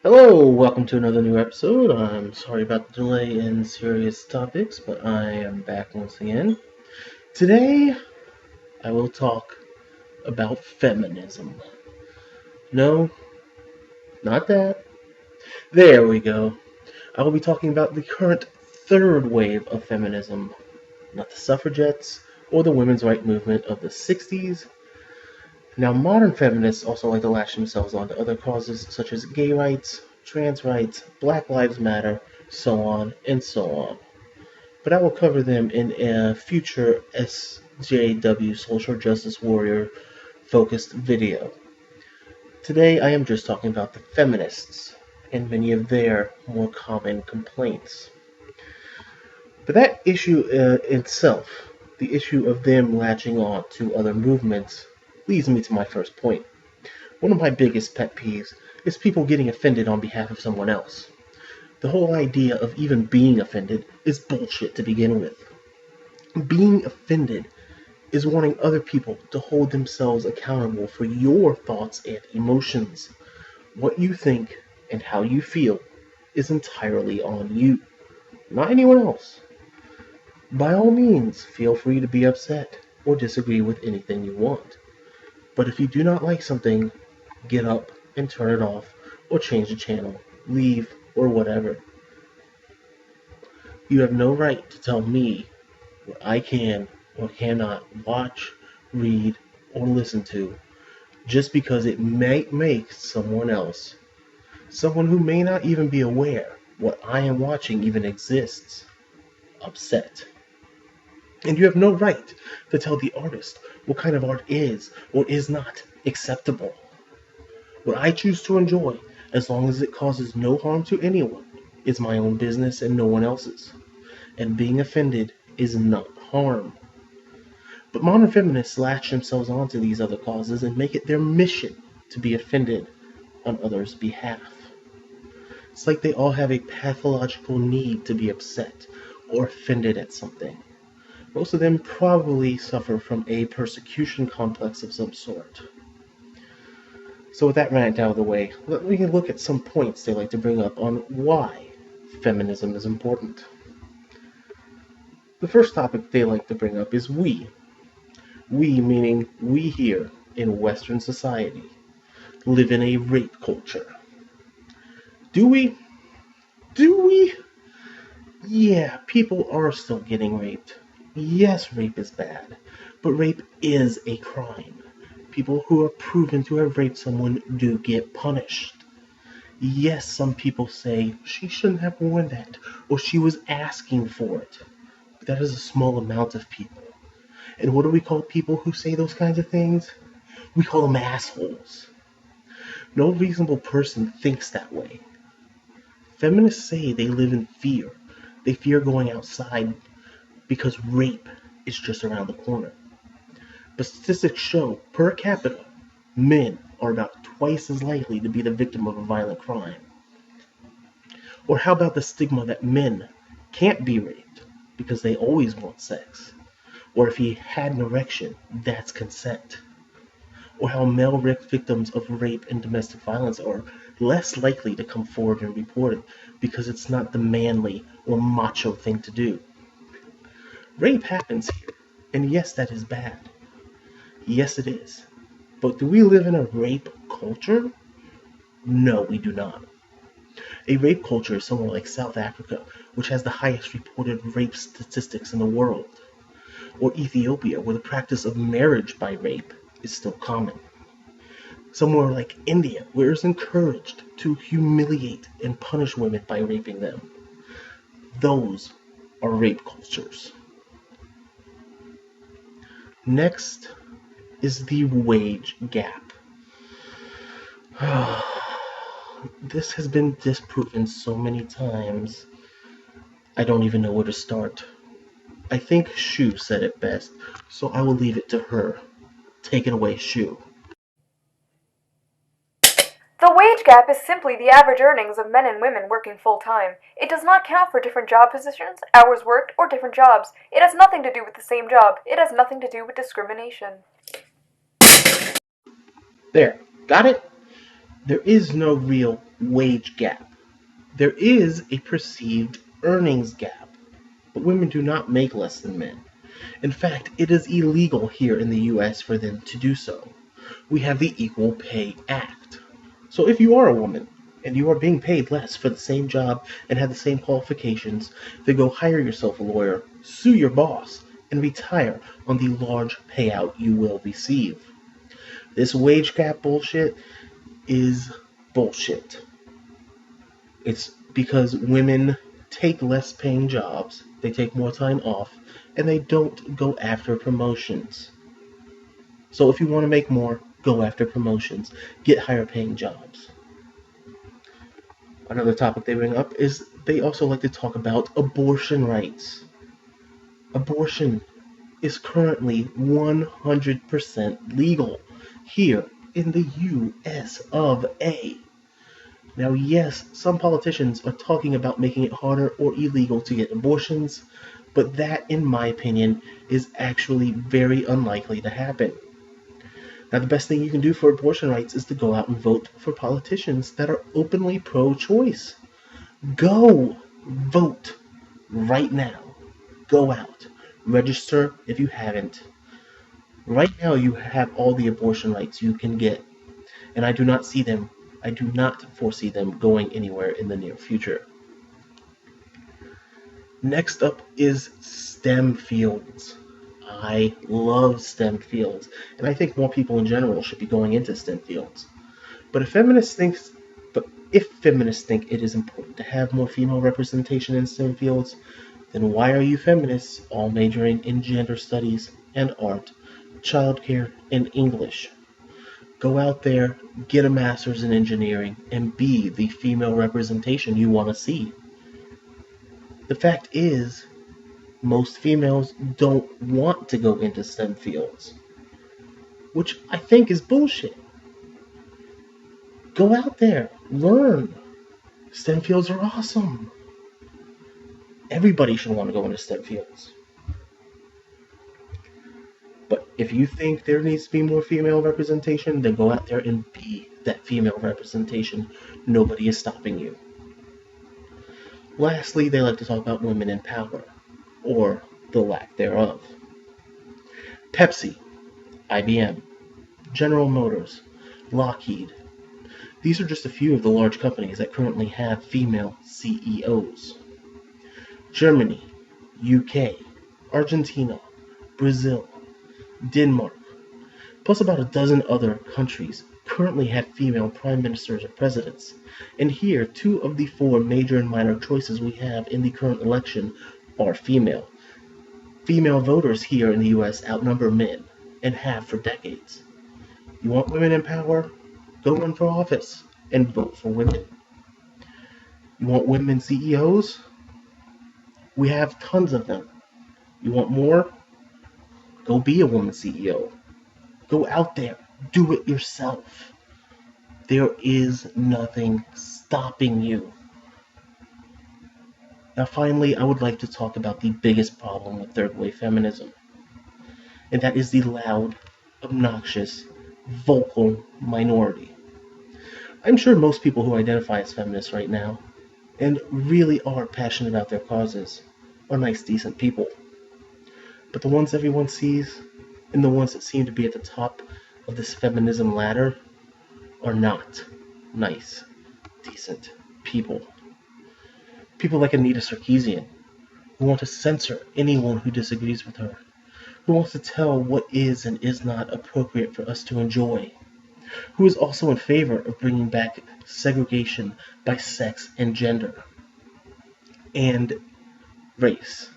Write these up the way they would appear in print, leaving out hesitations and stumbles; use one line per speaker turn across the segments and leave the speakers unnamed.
Hello, welcome to another new episode. I'm sorry about the delay in serious topics, but I am back once again. Today, I will talk about feminism. No, not that. There we go. I will be talking about the current third wave of feminism, not the suffragettes or the women's rights movement of the 60s. Now, modern feminists also like to lash themselves onto other causes such as gay rights, trans rights, Black Lives Matter, so on and so on. But I will cover them in a future SJW Social Justice Warrior focused video. Today I am just talking about the feminists and many of their more common complaints. But that issue itself, the issue of them latching on to other movements, leads me to my first point. One of my biggest pet peeves is people getting offended on behalf of someone else. The whole idea of even being offended is bullshit to begin with. Being offended is wanting other people to hold themselves accountable for your thoughts and emotions. What you think and how you feel is entirely on you, not anyone else. By all means, feel free to be upset or disagree with anything you want. But if you do not like something, get up and turn it off or change the channel, leave, or whatever. You have no right to tell me what I can or cannot watch, read, or listen to just because it may make someone else, someone who may not even be aware what I am watching even exists, upset. And you have no right to tell the artist what kind of art is or is not acceptable. What I choose to enjoy, as long as it causes no harm to anyone, is my own business and no one else's. And being offended is not harm. But modern feminists latch themselves onto these other causes and make it their mission to be offended on others' behalf. It's like they all have a pathological need to be upset or offended at something. Most of them probably suffer from a persecution complex of some sort. So with that rant out of the way, let me look at some points they like to bring up on why feminism is important. The first topic they like to bring up is we. We meaning we here in Western society live in a rape culture. Do we? Do we? Yeah, people are still getting raped. Yes, rape is bad, but rape is a crime. People who are proven to have raped someone do get punished. Yes, some people say she shouldn't have worn that, or she was asking for it. But that is a small amount of people. And what do we call people who say those kinds of things? We call them assholes. No reasonable person thinks that way. Feminists say they live in fear. They fear going outside because rape is just around the corner. But statistics show, per capita, men are about twice as likely to be the victim of a violent crime. Or how about the stigma that men can't be raped because they always want sex? Or if he had an erection, that's consent. Or how male victims of rape and domestic violence are less likely to come forward and report it because it's not the manly or macho thing to do. Rape happens here, and yes, that is bad. Yes, it is. But do we live in a rape culture? No, we do not. A rape culture is somewhere like South Africa, which has the highest reported rape statistics in the world, or Ethiopia, where the practice of marriage by rape is still common. Somewhere like India, where it's encouraged to humiliate and punish women by raping them. Those are rape cultures. Next is the wage gap. This has been disproven so many times, I don't even know where to start. I think Shu said it best, so I will leave it to her. Take it away, Shu.
The wage gap is simply the average earnings of men and women working full time. It does not count for different job positions, hours worked, or different jobs. It has nothing to do with the same job. It has nothing to do with discrimination.
There, got it? There is no real wage gap. There is a perceived earnings gap, but women do not make less than men. In fact, it is illegal here in the US for them to do so. We have the Equal Pay Act. So if you are a woman and you are being paid less for the same job and have the same qualifications, then go hire yourself a lawyer, sue your boss, and retire on the large payout you will receive. This wage gap bullshit is bullshit. It's because women take less paying jobs, they take more time off, and they don't go after promotions. So if you want to make more, go after promotions. Get higher paying jobs. Another topic they bring up is they also like to talk about abortion rights. Abortion is currently 100% legal here in the US of A. Now, yes, some politicians are talking about making it harder or illegal to get abortions, but that, in my opinion, is actually very unlikely to happen. Now, the best thing you can do for abortion rights is to go out and vote for politicians that are openly pro-choice. Go vote right now. Go out. Register if you haven't. Right now, you have all the abortion rights you can get, and I do not foresee them going anywhere in the near future. Next up is STEM fields. I love STEM fields, and I think more people in general should be going into STEM fields. But if feminists think it is important to have more female representation in STEM fields, then why are you feminists all majoring in gender studies and art, childcare, and English? Go out there, get a master's in engineering, and be the female representation you want to see. The fact is, most females don't want to go into STEM fields, which I think is bullshit. Go out there, learn. STEM fields are awesome. Everybody should want to go into STEM fields. But if you think there needs to be more female representation, then go out there and be that female representation. Nobody is stopping you. Lastly, they like to talk about women in power, or the lack thereof. Pepsi, IBM, General Motors, Lockheed. These are just a few of the large companies that currently have female CEOs. Germany, UK, Argentina, Brazil, Denmark, plus about a dozen other countries currently have female prime ministers or presidents. And here, 2 of the 4 major and minor choices we have in the current election are female. Female voters here in the US outnumber men, and have for decades. You want women in power? Go run for office and vote for women. You want women CEOs? We have tons of them. You want more? Go be a woman CEO. Go out there. Do it yourself. There is nothing stopping you. Now finally, I would like to talk about the biggest problem with third wave feminism. And that is the loud, obnoxious, vocal minority. I'm sure most people who identify as feminists right now, and really are passionate about their causes, are nice, decent people. But the ones everyone sees, and the ones that seem to be at the top of this feminism ladder, are not nice, decent people. People like Anita Sarkeesian, who want to censor anyone who disagrees with her, who wants to tell what is and is not appropriate for us to enjoy, who is also in favor of bringing back segregation by sex and gender, and race.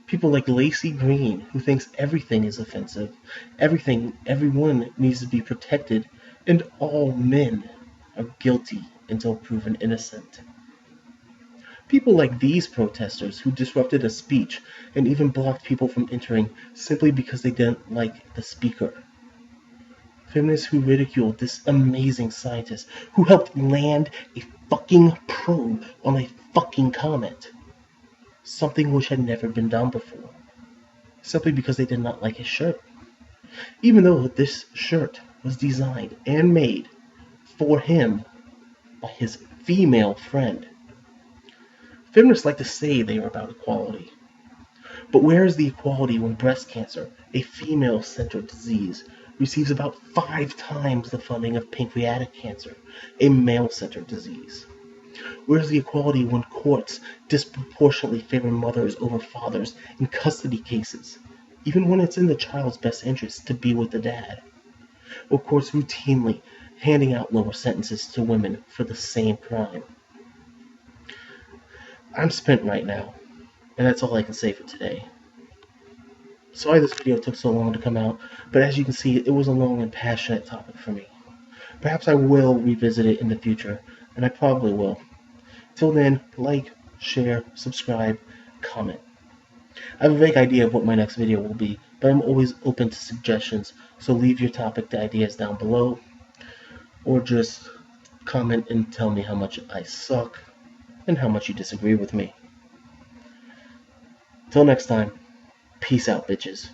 People like Lacey Green, who thinks everything is offensive, everyone needs to be protected, and all men are guilty until proven innocent. People like these protesters who disrupted a speech and even blocked people from entering simply because they didn't like the speaker. Feminists who ridiculed this amazing scientist who helped land a fucking probe on a fucking comet. Something which had never been done before. Simply because they did not like his shirt. Even though this shirt was designed and made for him by his female friend. Feminists like to say they are about equality. But where is the equality when breast cancer, a female-centered disease, receives about 5 times the funding of pancreatic cancer, a male-centered disease? Where's the equality when courts disproportionately favor mothers over fathers in custody cases, even when it's in the child's best interest to be with the dad? Or courts routinely handing out lower sentences to women for the same crime? I'm spent right now, and that's all I can say for today. Sorry this video took so long to come out, but as you can see, it was a long and passionate topic for me. Perhaps I will revisit it in the future, and I probably will. Till then, like, share, subscribe, comment. I have a vague idea of what my next video will be, but I'm always open to suggestions, so leave your topic ideas down below, or just comment and tell me how much I suck, and how much you disagree with me. Till next time, peace out, bitches.